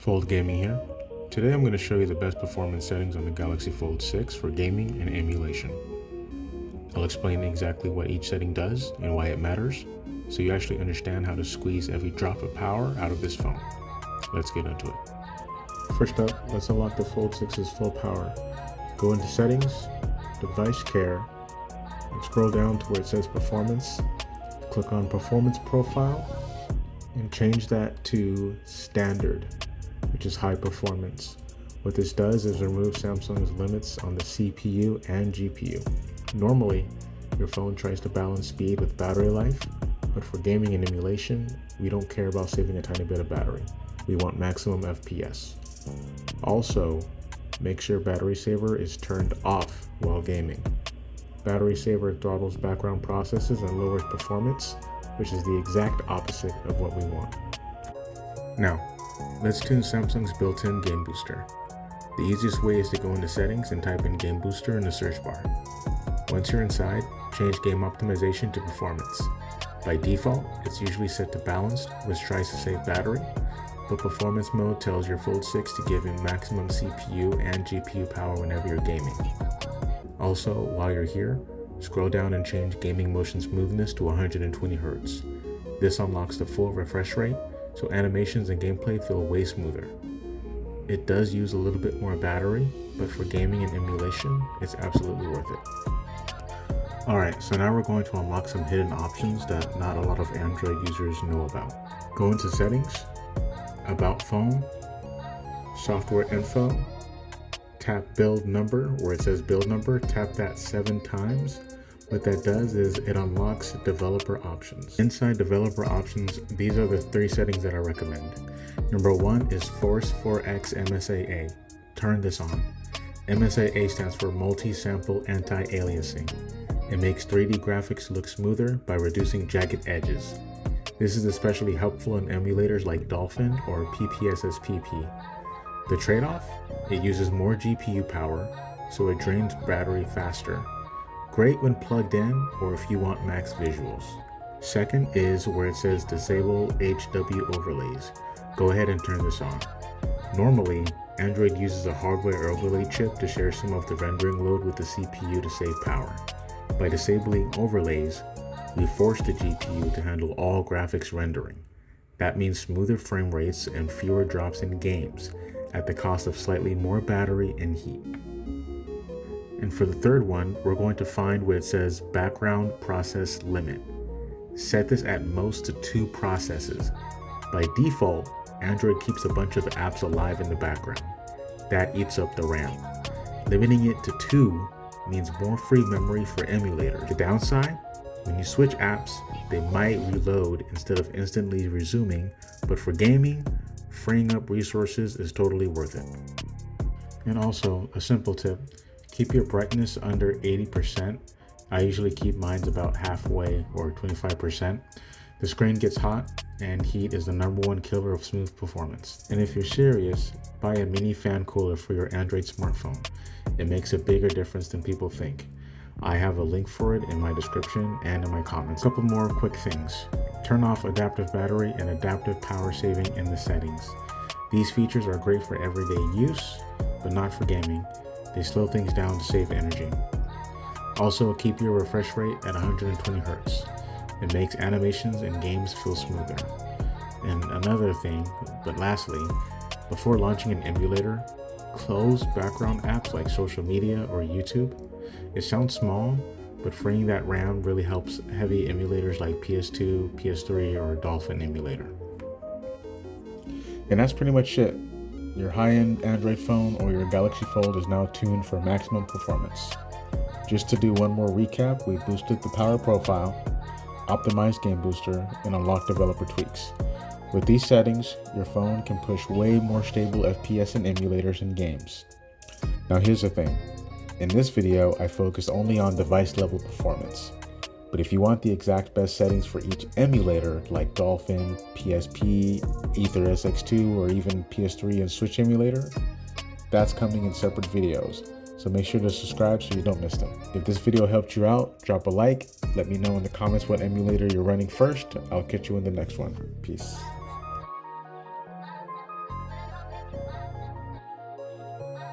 Fold Gaming here. Today I'm going to show you the best performance settings on the Galaxy Fold 6 for gaming and emulation. I'll explain exactly what each setting does and why it matters, so you actually understand how to squeeze every drop of power out of this phone. Let's get into it. First up, let's unlock the Fold 6's full power. Go into Settings, Device Care, and scroll down to where it says Performance. Click on Performance Profile and change that to Standard, which is high performance. What this does is remove Samsung's limits on the CPU and GPU. Normally, your phone tries to balance speed with battery life, but for gaming and emulation, we don't care about saving a tiny bit of battery. We want maximum FPS. Also, make sure battery saver is turned off while gaming. Battery saver throttles background processes and lowers performance, which is the exact opposite of what we want. Now, let's tune Samsung's built-in Game Booster. The easiest way is to go into Settings and type in Game Booster in the search bar. Once you're inside, change Game Optimization to Performance. By default, it's usually set to Balanced, which tries to save battery, but Performance mode tells your Fold 6 to give in maximum CPU and GPU power whenever you're gaming. Also, while you're here, scroll down and change Gaming Motion Smoothness to 120 Hz. This unlocks the full refresh rate, so animations and gameplay feel way smoother. It does use a little bit more battery, but for gaming and emulation, it's absolutely worth it. Alright, so now we're going to unlock some hidden options that not a lot of Android users know about. Go into Settings, About Phone, Software Info, tap Build Number, where it says Build Number, tap that 7 times. What that does is it unlocks developer options. Inside developer options, these are the 3 settings that I recommend. Number 1 is Force 4X MSAA. Turn this on. MSAA stands for Multi-Sample Anti-Aliasing. It makes 3D graphics look smoother by reducing jagged edges. This is especially helpful in emulators like Dolphin or PPSSPP. The trade-off? It uses more GPU power, so it drains battery faster. Great when plugged in or if you want max visuals. Second is where it says Disable HW Overlays. Go ahead and turn this on. Normally, Android uses a hardware overlay chip to share some of the rendering load with the CPU to save power. By disabling overlays, we force the GPU to handle all graphics rendering. That means smoother frame rates and fewer drops in games, at the cost of slightly more battery and heat. And for the third one, we're going to find where it says Background Process Limit. Set this at most to 2 processes. By default, Android keeps a bunch of apps alive in the background. That eats up the RAM. Limiting it to 2 means more free memory for emulators. The downside? When you switch apps, they might reload instead of instantly resuming, but for gaming, freeing up resources is totally worth it. And also, a simple tip. Keep your brightness under 80%. I usually keep mine about halfway or 25%. The screen gets hot and heat is the #1 killer of smooth performance. And if you're serious, buy a mini fan cooler for your Android smartphone. It makes a bigger difference than people think. I have a link for it in my description and in my comments. A couple more quick things. Turn off adaptive battery and adaptive power saving in the settings. These features are great for everyday use, but not for gaming. They slow things down to save energy. Also, keep your refresh rate at 120 Hz. It makes animations and games feel smoother. And another thing, but lastly, before launching an emulator, close background apps like social media or YouTube. It sounds small, but freeing that RAM really helps heavy emulators like PS2, PS3, or Dolphin emulator. And that's pretty much it. Your high-end Android phone or your Galaxy Fold is now tuned for maximum performance. Just to do one more recap, we boosted the power profile, optimized Game Booster, and unlocked developer tweaks. With these settings, your phone can push way more stable FPS in emulators and games. Now here's the thing. In this video, I focused only on device-level performance. But if you want the exact best settings for each emulator, like Dolphin, PSP, Ether SX2, or even PS3 and Switch emulator, that's coming in separate videos. So make sure to subscribe so you don't miss them. If this video helped you out, drop a like. Let me know in the comments what emulator you're running first. I'll catch you in the next one. Peace.